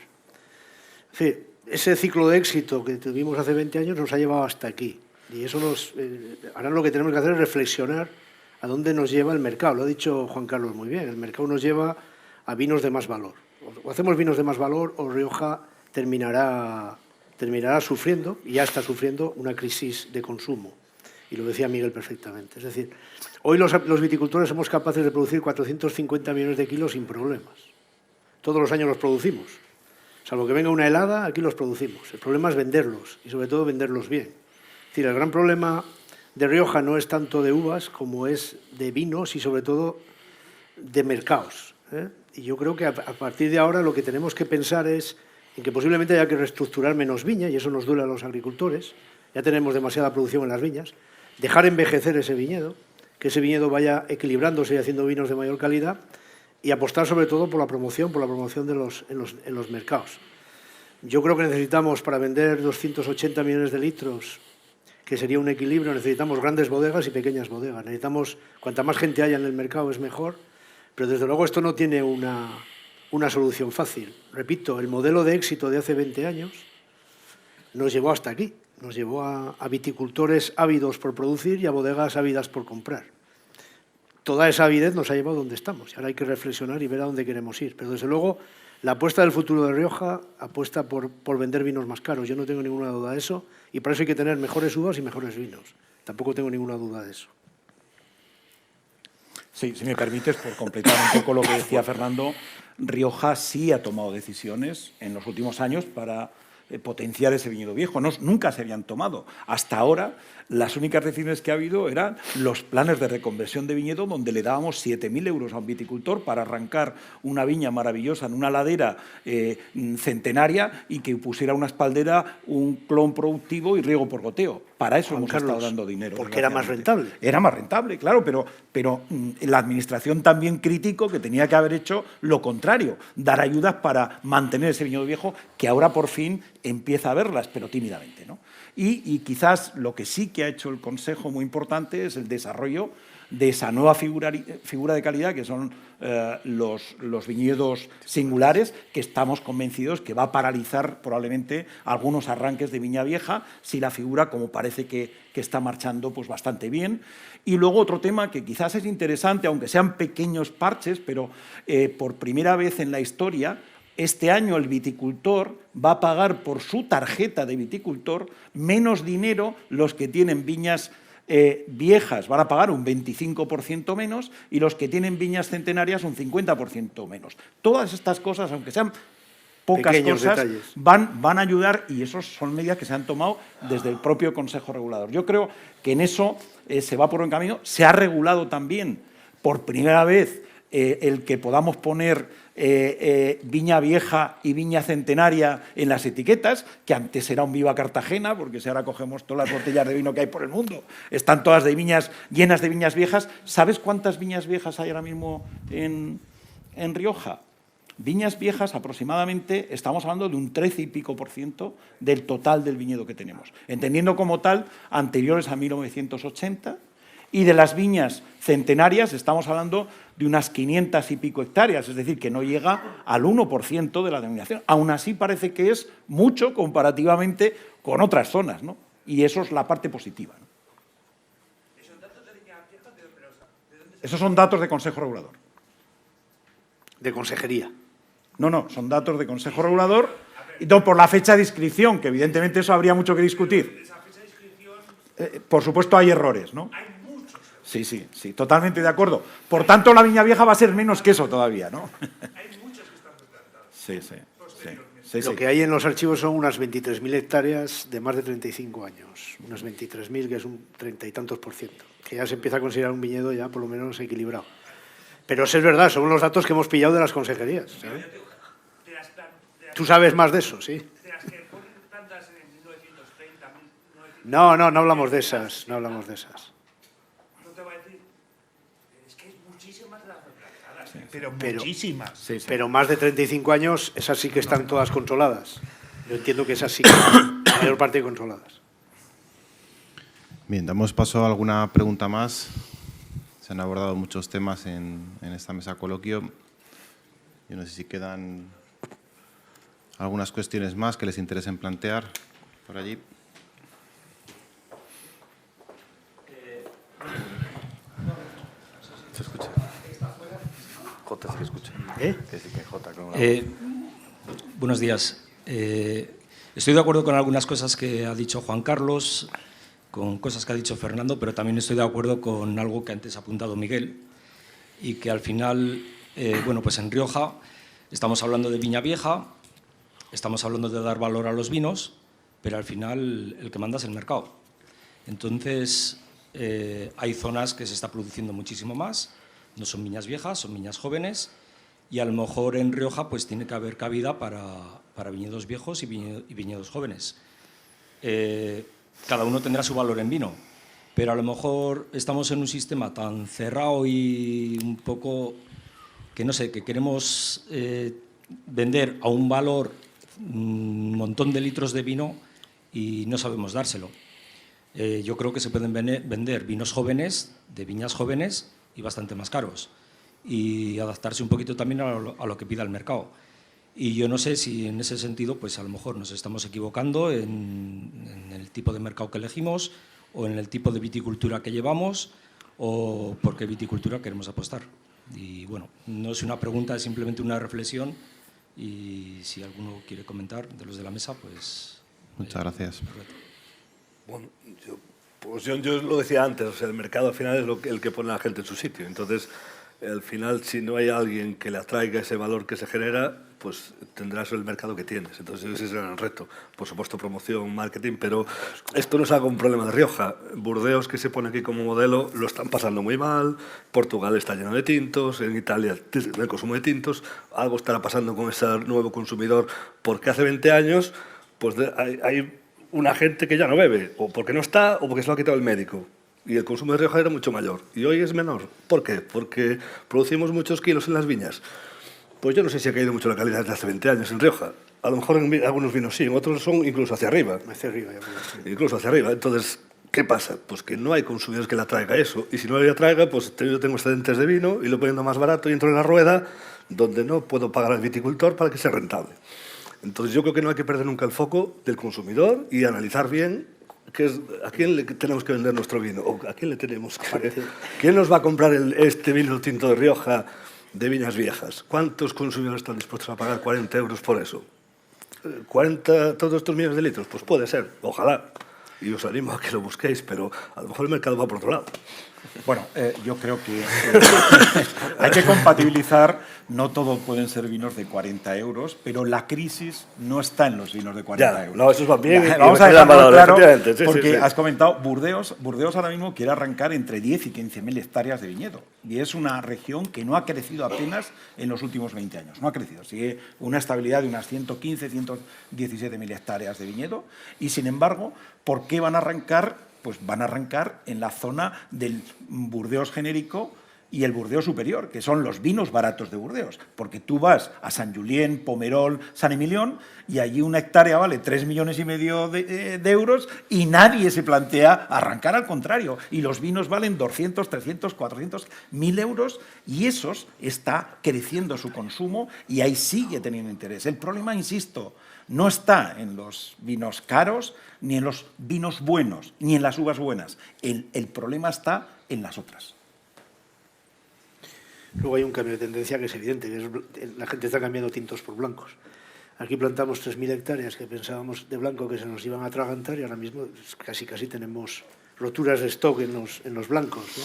En fin, ese ciclo de éxito que tuvimos hace 20 años nos ha llevado hasta aquí. Y eso ahora lo que tenemos que hacer es reflexionar a dónde nos lleva el mercado. Lo ha dicho Juan Carlos muy bien, el mercado nos lleva a vinos de más valor. O hacemos vinos de más valor o Rioja terminará sufriendo, y ya está sufriendo, una crisis de consumo. Y lo decía Miguel perfectamente. Es decir, hoy los viticultores somos capaces de producir 450 millones de kilos sin problemas. Todos los años los producimos. Salvo que venga una helada, aquí los producimos. El problema es venderlos, y sobre todo venderlos bien. Es decir, el gran problema de Rioja no es tanto de uvas como es de vinos y sobre todo de mercados. Y yo creo que a partir de ahora lo que tenemos que pensar es en que posiblemente haya que reestructurar menos viña, y eso nos duele a los agricultores. Ya tenemos demasiada producción en las viñas. Dejar envejecer ese viñedo, que ese viñedo vaya equilibrándose y haciendo vinos de mayor calidad, y apostar sobre todo por la promoción en los mercados. Yo creo que necesitamos, para vender 280 millones de litros, que sería un equilibrio, necesitamos grandes bodegas y pequeñas bodegas. Necesitamos, cuanta más gente haya en el mercado es mejor, pero desde luego esto no tiene una solución fácil. Repito, el modelo de éxito de hace 20 años nos llevó hasta aquí, nos llevó a viticultores ávidos por producir y a bodegas ávidas por comprar. Toda esa avidez nos ha llevado a donde estamos, y ahora hay que reflexionar y ver a dónde queremos ir. Pero desde luego, la apuesta del futuro de Rioja apuesta por vender vinos más caros. Yo no tengo ninguna duda de eso, y para eso hay que tener mejores uvas y mejores vinos. Tampoco tengo ninguna duda de eso. Sí, si me permites, por completar un poco lo que decía Fernando, Rioja sí ha tomado decisiones en los últimos años para potenciar ese viñedo viejo. Nunca se habían tomado. Hasta ahora, las únicas decisiones que ha habido eran los planes de reconversión de viñedo, donde le dábamos 7.000 euros a un viticultor para arrancar una viña maravillosa en una ladera centenaria y que pusiera una espaldera, un clon productivo y riego por goteo. Para eso hemos estado dando dinero. Porque era más rentable. Era más rentable, claro, pero la Administración también criticó que tenía que haber hecho lo contrario, dar ayudas para mantener ese viñedo viejo, que ahora por fin empieza a verlas, pero tímidamente, ¿no? Y quizás lo que sí que ha hecho el Consejo muy importante es el desarrollo de esa nueva figura de calidad, que son los viñedos singulares, que estamos convencidos que va a paralizar probablemente algunos arranques de viña vieja, si la figura, como parece que está marchando, pues bastante bien. Y luego otro tema que quizás es interesante, aunque sean pequeños parches, pero por primera vez en la historia, este año el viticultor va a pagar por su tarjeta de viticultor menos dinero. Los que tienen viñas viejas van a pagar un 25% menos y los que tienen viñas centenarias un 50% menos. Todas estas cosas, aunque sean pocas pequeños cosas, detalles, van a ayudar, y esas son medidas que se han tomado desde el propio Consejo Regulador. Yo creo que en eso se va por buen camino. Se ha regulado también por primera vez el que podamos poner viña vieja y viña centenaria en las etiquetas, que antes era un Viva Cartagena, porque si ahora cogemos todas las botellas de vino que hay por el mundo, están todas llenas de viñas viejas. ¿Sabes cuántas viñas viejas hay ahora mismo en Rioja? Viñas viejas aproximadamente, estamos hablando de un 13 y pico % del total del viñedo que tenemos, entendiendo como tal anteriores a 1980, y de las viñas centenarias estamos hablando de unas 500 y pico hectáreas, es decir, que no llega al 1% de la denominación. Aún así parece que es mucho comparativamente con otras zonas, ¿no? Y eso es la parte positiva, ¿no? ¿Esos datos de viña vieja de dónde son? Esos son datos de Consejo Regulador. de consejería. No, son datos de Consejo Regulador y no por la fecha de inscripción, que evidentemente eso habría mucho que discutir. Esa fecha de inscripción Por supuesto hay errores, ¿no? hay muchos. Sí, totalmente de acuerdo. Por tanto, la viña vieja va a ser menos que eso todavía, ¿no? Hay muchos que están retratados. Sí. Sí, Lo sí. que hay en los archivos son unas 23.000 hectáreas de más de 35 años. Unas 23.000, que es un 30 y tantos %. Que ya se empieza a considerar un viñedo ya por lo menos equilibrado. Pero eso es verdad, son los datos que hemos pillado de las consejerías, ¿sabes? Tú sabes más de eso, sí. De las que ponen plantas en 1930, 1930. No hablamos de esas, no hablamos de esas. No te voy a decir. Es que es muchísimo más de las plantadas. Pero- Muchísimas. Sí, sí. Pero más de 35 años, esas sí que están todas controladas. Yo entiendo que esas sí que están, la mayor parte controladas. Bien, damos paso a alguna pregunta más. Se han abordado muchos temas en esta mesa coloquio. Yo no sé si quedan algunas cuestiones más que les interesen plantear por allí. Se escucha. Jota sí que escucha. Que sí que Jota con la Buenos días. Estoy de acuerdo con algunas cosas que ha dicho Juan Carlos, con cosas que ha dicho Fernando, pero también estoy de acuerdo con algo que antes ha apuntado Miguel y que al final, bueno, pues en Rioja estamos hablando de viña vieja, estamos hablando de dar valor a los vinos, pero al final el que manda es el mercado. Entonces, hay zonas que se está produciendo muchísimo más, no son viñas viejas, son viñas jóvenes, y a lo mejor en Rioja pues tiene que haber cabida para viñedos viejos y viñedos jóvenes. Cada uno tendrá su valor en vino, pero a lo mejor estamos en un sistema tan cerrado y un poco que no sé, que queremos vender a un valor un montón de litros de vino y no sabemos dárselo. Yo creo que se pueden vender vinos jóvenes, de viñas jóvenes y bastante más caros, y adaptarse un poquito también a lo que pida el mercado. Y yo no sé si en ese sentido pues a lo mejor nos estamos equivocando en el tipo de mercado que elegimos o en el tipo de viticultura que llevamos o por qué viticultura queremos apostar. Y bueno, no es una pregunta, es simplemente una reflexión, y si alguno quiere comentar de los de la mesa, pues... Muchas gracias. Bueno, yo lo decía antes, o sea, el mercado al final es el que pone a la gente en su sitio. Entonces, al final, si no hay alguien que le atraiga ese valor que se genera, pues tendrás el mercado que tienes. Entonces, ese es el gran reto. Por supuesto, promoción, marketing, pero esto no es algo un problema de Rioja. Burdeos, que se pone aquí como modelo, lo están pasando muy mal. Portugal está lleno de tintos, en Italia el consumo de tintos. Algo estará pasando con ese nuevo consumidor, porque hace 20 años pues hay una gente que ya no bebe, o porque no está, o porque se lo ha quitado el médico. Y el consumo de Rioja era mucho mayor. Y hoy es menor. ¿Por qué? Porque producimos muchos kilos en las viñas. Pues yo no sé si ha caído mucho la calidad desde hace 20 años en Rioja. A lo mejor en algunos vinos sí, en otros son incluso hacia arriba. Hacia arriba, ya me lo sé. Incluso hacia arriba. Entonces, ¿qué pasa? Pues que no hay consumidores que le atraiga eso. Y si no le atraiga, pues yo tengo excedentes de vino y lo poniendo más barato y entro en la rueda donde no puedo pagar al viticultor para que sea rentable. Entonces yo creo que no hay que perder nunca el foco del consumidor y analizar bien a quién le tenemos que vender nuestro vino, o a quién le tenemos que... ¿Quién nos va a comprar este vino tinto de Rioja de viñas viejas? ¿Cuántos consumidores están dispuestos a pagar 40 euros por eso? ¿40 todos estos millones de litros? Pues puede ser, ojalá. Y os animo a que lo busquéis, pero a lo mejor el mercado va por otro lado. Bueno, yo creo que hay que compatibilizar, no todo pueden ser vinos de 40 euros, pero la crisis no está en los vinos de 40 euros. No, eso va bien. Vamos a dejarlo claro, efectivamente. porque has comentado, Burdeos ahora mismo quiere arrancar entre 10 y 15.000 hectáreas de viñedo, y es una región que no ha crecido apenas en los últimos 20 años, no ha crecido, sigue una estabilidad de unas 115, 117.000 hectáreas de viñedo, y sin embargo, ¿por qué van a arrancar? Pues van a arrancar en la zona del Burdeos genérico y el Burdeos superior, que son los vinos baratos de Burdeos. Porque tú vas a Sant Julien, Pomerol, San Emilión, y allí una hectárea vale 3,5 millones de euros y nadie se plantea arrancar, al contrario. Y los vinos valen 200, 300, 400, 1.000 euros, y esos está creciendo su consumo y ahí sigue teniendo interés. El problema, insisto, no está en los vinos caros, ni en los vinos buenos, ni en las uvas buenas. El problema está en las otras. Luego hay un cambio de tendencia que es evidente, que es, la gente está cambiando tintos por blancos. Aquí plantamos 3.000 hectáreas que pensábamos de blanco que se nos iban a atragantar, y ahora mismo casi tenemos roturas de stock en los blancos, ¿no?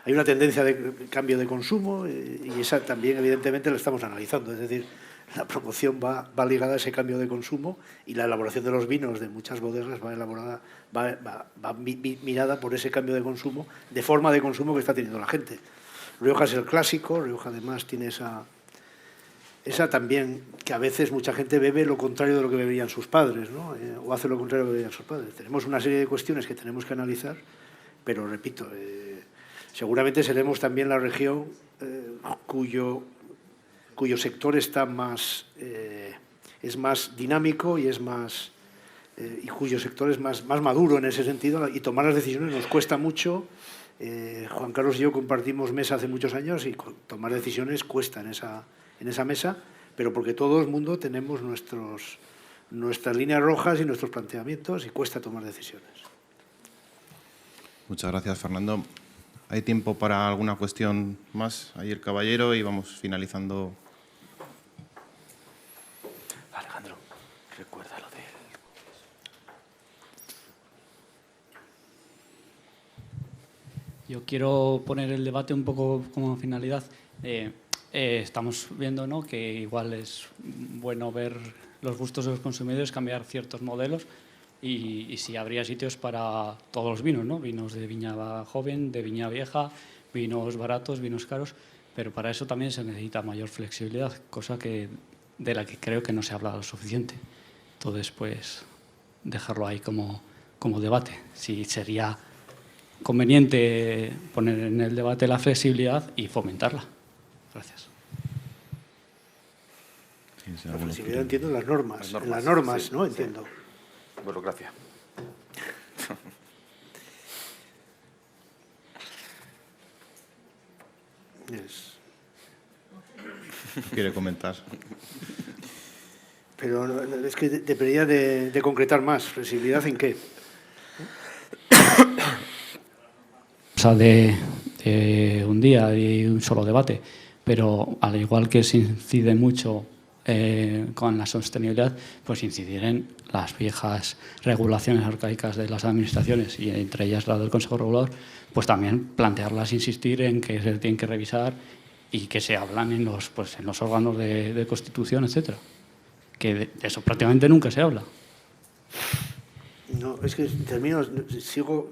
Hay una tendencia de cambio de consumo, y esa también evidentemente la estamos analizando. Es decir, la promoción va ligada a ese cambio de consumo y la elaboración de los vinos de muchas bodegas va mirada por ese cambio de consumo, de forma de consumo que está teniendo la gente. Rioja es el clásico, Rioja además tiene esa también, que a veces mucha gente bebe lo contrario de lo que bebían sus padres, ¿no? O hace lo contrario de lo que bebían sus padres. Tenemos una serie de cuestiones que tenemos que analizar, pero repito, seguramente seremos también la región cuyo sector está es más dinámico y cuyo sector es más maduro en ese sentido, y tomar las decisiones nos cuesta mucho. Juan Carlos y yo compartimos mesa hace muchos años y tomar decisiones cuesta en esa mesa, pero porque todo el mundo tenemos nuestras líneas rojas y nuestros planteamientos y cuesta tomar decisiones. Muchas gracias, Fernando. ¿Hay tiempo para alguna cuestión más? Ahí el caballero y vamos finalizando. Alejandro, recuerda lo de... Yo quiero poner el debate un poco como finalidad. Estamos viendo, ¿no?, que igual es bueno ver los gustos de los consumidores, cambiar ciertos modelos y si habría sitios para todos los vinos, ¿no? Vinos de viña joven, de viña vieja, vinos baratos, vinos caros, pero para eso también se necesita mayor flexibilidad, cosa de la que creo que no se habla lo suficiente. Entonces, pues, dejarlo ahí como debate. Si sería conveniente poner en el debate la flexibilidad y fomentarla. Gracias. La flexibilidad entiendo en las normas. En las normas, sí, ¿no? Entiendo. Sí. Burocracia. ¿Quiere comentar? Pero es que debería de concretar más. ¿Flexibilidad en qué? O sea, de un día y un solo debate, pero al igual que se incide mucho con la sostenibilidad, pues incidir en las viejas regulaciones arcaicas de las administraciones y entre ellas la del Consejo Regulador, pues también plantearlas, insistir en que se tienen que revisar y que se hablan en los órganos de constitución, etcétera. Que de eso prácticamente nunca se habla. No, es que sigo,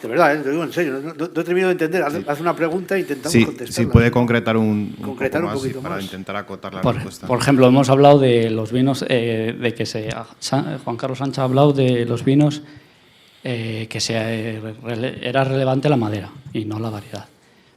de verdad, te digo en serio, no he terminado de entender. Haz una pregunta e intentamos contestarla. Sí, puede concretar un poquito para más. intentar acotar la respuesta. Por ejemplo, hemos hablado de los vinos, Juan Carlos Sancha ha hablado de los vinos que era relevante la madera y no la variedad.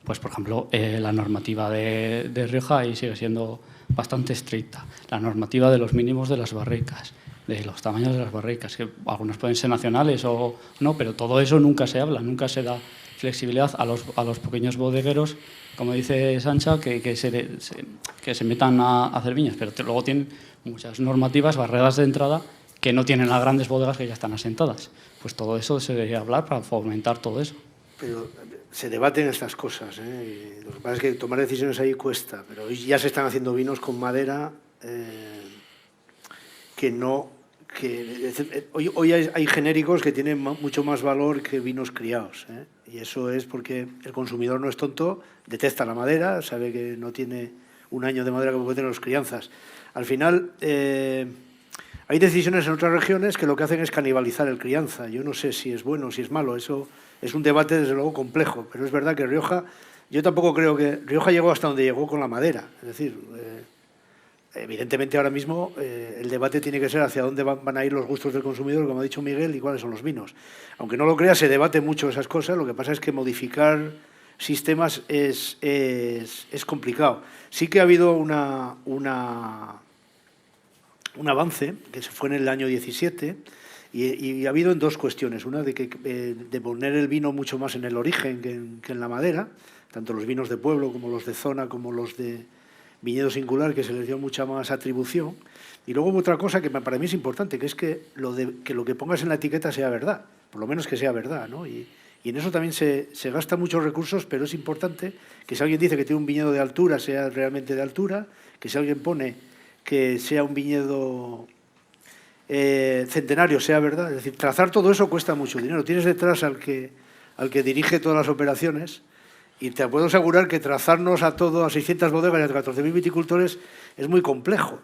Pues, por ejemplo, la normativa de Rioja ahí sigue siendo bastante estricta. La normativa de los mínimos de las barricas, de los tamaños de las barricas, que algunos pueden ser nacionales o no, pero todo eso nunca se habla, nunca se da flexibilidad a los pequeños bodegueros, como dice Sancha, que se metan a hacer viñas, pero luego tienen muchas normativas, barreras de entrada, que no tienen las grandes bodegas que ya están asentadas. Pues todo eso se debe hablar para fomentar todo eso. Pero se debaten estas cosas, ¿eh? Y lo que pasa es que tomar decisiones ahí cuesta, pero ya se están haciendo vinos con madera hoy hay genéricos que tienen mucho más valor que vinos criados, ¿eh? Y eso es porque el consumidor no es tonto, detecta la madera, sabe que no tiene un año de madera como puede tener los crianzas. Al final, hay decisiones en otras regiones que lo que hacen es canibalizar el crianza. Yo no sé si es bueno o si es malo, eso es un debate desde luego complejo, pero es verdad que Rioja, yo tampoco creo que Rioja llegó hasta donde llegó con la madera, es decir, evidentemente ahora mismo el debate tiene que ser hacia dónde van a ir los gustos del consumidor, como ha dicho Miguel, y cuáles son los vinos. Aunque no lo crea, se debate mucho esas cosas, lo que pasa es que modificar sistemas es complicado. Sí que ha habido un avance, que se fue en el año 17, y ha habido en dos cuestiones. Una de poner el vino mucho más en el origen que en la madera, tanto los vinos de pueblo como los de zona, como los de viñedo singular, que se les dio mucha más atribución. Y luego otra cosa que para mí es importante, que es que lo que pongas en la etiqueta sea verdad, por lo menos que sea verdad, ¿no? Y en eso también se gastan muchos recursos, pero es importante que si alguien dice que tiene un viñedo de altura, sea realmente de altura, que si alguien pone que sea un viñedo centenario, sea verdad. Es decir, trazar todo eso cuesta mucho dinero. Tienes detrás al que dirige todas las operaciones Y te puedo asegurar que trazarnos a todo, a 600 bodegas y a 14.000 viticultores es muy complejo.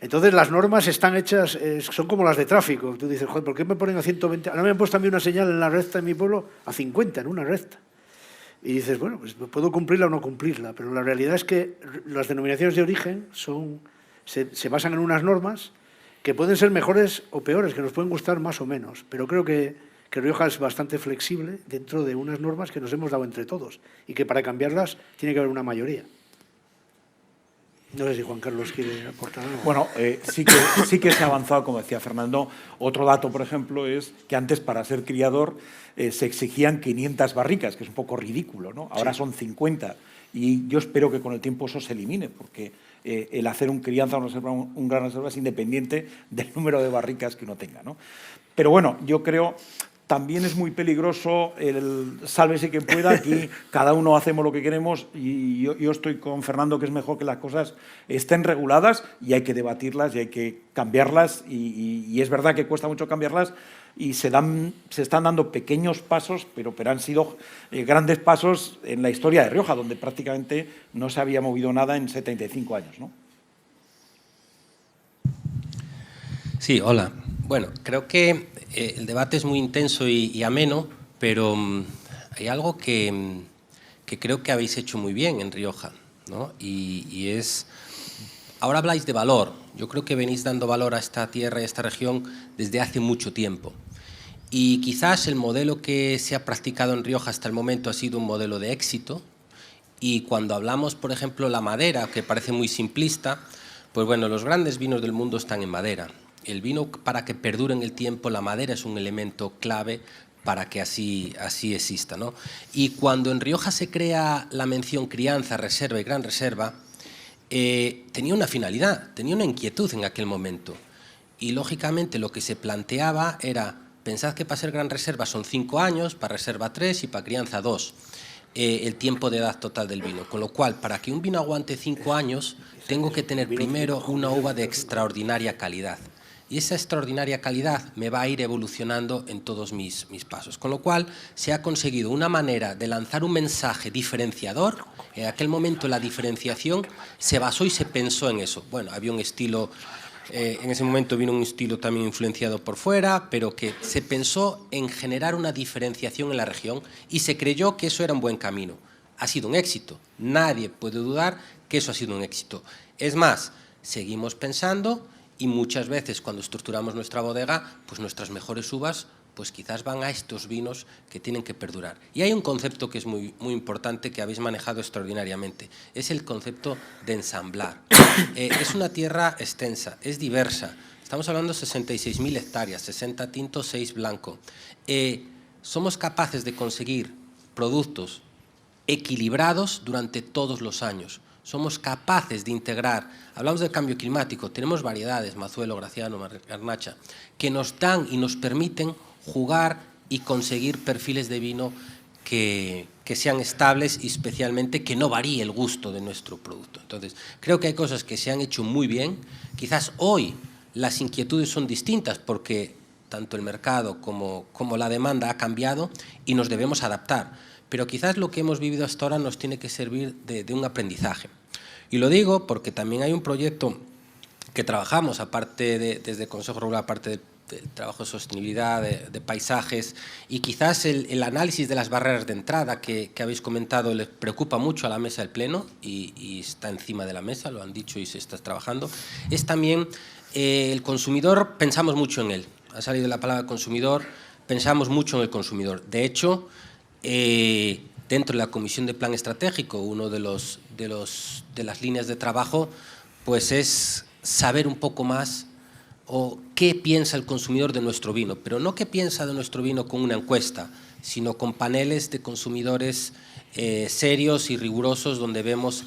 Entonces, las normas están hechas, son como las de tráfico. Tú dices, joder, ¿por qué me ponen a 120? Ahora me han puesto a mí una señal en la recta en mi pueblo a 50, en una recta. Y dices, bueno, pues puedo cumplirla o no cumplirla, pero la realidad es que las denominaciones de origen se basan en unas normas que pueden ser mejores o peores, que nos pueden gustar más o menos, pero creo que Rioja es bastante flexible dentro de unas normas que nos hemos dado entre todos y que para cambiarlas tiene que haber una mayoría. No sé si Juan Carlos quiere aportar algo. Bueno, sí que se ha avanzado, como decía Fernando. Otro dato, por ejemplo, es que antes para ser criador se exigían 500 barricas, que es un poco ridículo, ¿no? Ahora sí. Son 50. Y yo espero que con el tiempo eso se elimine, porque el hacer un crianza o un gran reserva es independiente del número de barricas que uno tenga, ¿no? Pero bueno, yo creo... También es muy peligroso el sálvese quien pueda, aquí cada uno hacemos lo que queremos y yo estoy con Fernando que es mejor que las cosas estén reguladas y hay que debatirlas y hay que cambiarlas y es verdad que cuesta mucho cambiarlas y se están dando pequeños pasos, pero han sido grandes pasos en la historia de Rioja, donde prácticamente no se había movido nada en 75 años, ¿no? Sí, hola. Bueno, creo que el debate es muy intenso y ameno, pero hay algo que creo que habéis hecho muy bien en Rioja, ¿no? Y es, ahora habláis de valor. Yo creo que venís dando valor a esta tierra y a esta región desde hace mucho tiempo. Y quizás el modelo que se ha practicado en Rioja hasta el momento ha sido un modelo de éxito. Y cuando hablamos, por ejemplo, la madera, que parece muy simplista, pues bueno, los grandes vinos del mundo están en madera. El vino, para que perdure en el tiempo, la madera es un elemento clave para que así exista, ¿no? Y cuando en Rioja se crea la mención crianza, reserva y gran reserva, tenía una finalidad, tenía una inquietud en aquel momento. Y lógicamente lo que se planteaba era, pensad que para ser gran reserva son 5 años, para reserva 3 y para crianza 2. El tiempo de edad total del vino. Con lo cual, para que un vino aguante 5 años, tengo que tener primero una uva de extraordinaria calidad. Y esa extraordinaria calidad me va a ir evolucionando en todos mis pasos. Con lo cual, se ha conseguido una manera de lanzar un mensaje diferenciador. En aquel momento la diferenciación se basó y se pensó en eso. Bueno, había un estilo, en ese momento vino un estilo también influenciado por fuera, pero que se pensó en generar una diferenciación en la región y se creyó que eso era un buen camino. Ha sido un éxito. Nadie puede dudar que eso ha sido un éxito. Es más, seguimos pensando... Y muchas veces cuando estructuramos nuestra bodega, pues nuestras mejores uvas pues quizás van a estos vinos que tienen que perdurar. Y hay un concepto que es muy importante que habéis manejado extraordinariamente, es el concepto de ensamblar. Es una tierra extensa, es diversa, estamos hablando de 66.000 hectáreas, 60 tinto, 6 blanco. Somos capaces de conseguir productos equilibrados durante todos los años. Somos capaces de integrar, hablamos del cambio climático, tenemos variedades, Mazuelo, Graciano, Garnacha, que nos dan y nos permiten jugar y conseguir perfiles de vino que sean estables y especialmente que no varíe el gusto de nuestro producto. Entonces, creo que hay cosas que se han hecho muy bien. Quizás hoy las inquietudes son distintas porque tanto el mercado como la demanda ha cambiado y nos debemos adaptar. Pero quizás lo que hemos vivido hasta ahora nos tiene que servir de un aprendizaje. Y lo digo porque también hay un proyecto que trabajamos, aparte desde el Consejo Regular, aparte del trabajo de sostenibilidad, de paisajes, y quizás el análisis de las barreras de entrada que habéis comentado les preocupa mucho a la mesa del Pleno y está encima de la mesa, lo han dicho y se está trabajando, es también el consumidor, pensamos mucho en él. Ha salido la palabra consumidor, pensamos mucho en el consumidor. De hecho, dentro de la Comisión de Plan Estratégico, uno de las líneas de trabajo pues es saber un poco más o qué piensa el consumidor de nuestro vino, pero no qué piensa de nuestro vino con una encuesta, sino con paneles de consumidores serios y rigurosos donde vemos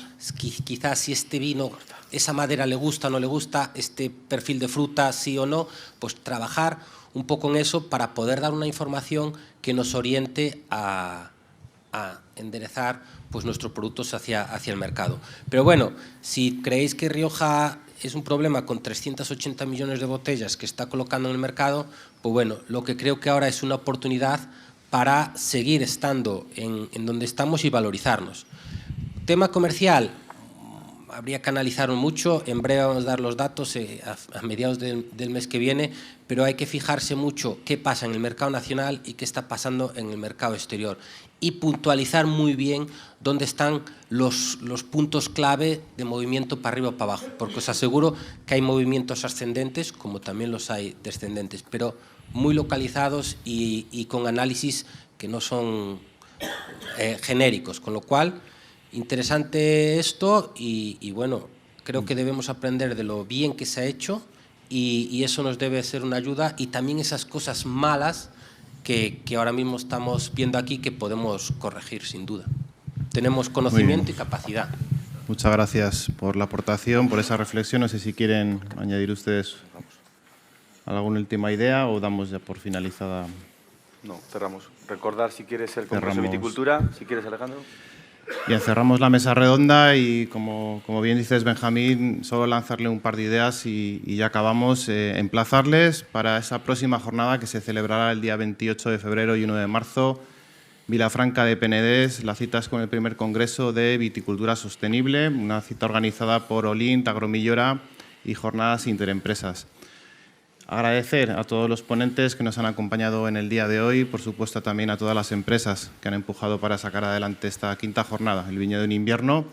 quizás si este vino, esa madera le gusta o no le gusta, este perfil de fruta sí o no, pues trabajar un poco en eso para poder dar una información que nos oriente a enderezar pues, nuestros productos hacia el mercado. Pero bueno, si creéis que Rioja es un problema con 380 millones de botellas que está colocando en el mercado, pues bueno, lo que creo que ahora es una oportunidad para seguir estando en donde estamos y valorizarnos. Tema comercial, habría que analizarlo mucho, en breve vamos a dar los datos a mediados del mes que viene, pero hay que fijarse mucho qué pasa en el mercado nacional y qué está pasando en el mercado exterior y puntualizar muy bien dónde están los puntos clave de movimiento para arriba o para abajo, porque os aseguro que hay movimientos ascendentes como también los hay descendentes, pero muy localizados y con análisis que no son genéricos, con lo cual interesante esto y bueno, creo que debemos aprender de lo bien que se ha hecho y eso nos debe ser una ayuda y también esas cosas malas que ahora mismo estamos viendo aquí que podemos corregir sin duda. Tenemos conocimiento y capacidad. Muchas gracias por la aportación, por esa reflexión. No sé si quieren añadir ustedes alguna última idea o damos ya por finalizada. No, cerramos. Recordar si quieres el Congreso de Viticultura, si quieres, Alejandro. Bien, cerramos la mesa redonda y, como bien dices, Benjamín, solo lanzarle un par de ideas y ya acabamos. Emplazarles para esa próxima jornada que se celebrará el día 28 de febrero y 1 de marzo, Vilafranca de Penedés. La cita es con el primer Congreso de Viticultura Sostenible, una cita organizada por Olint, Agromillora y Jornadas Interempresas. Agradecer a todos los ponentes que nos han acompañado en el día de hoy, por supuesto también a todas las empresas que han empujado para sacar adelante esta quinta jornada, el Viñedo en Invierno.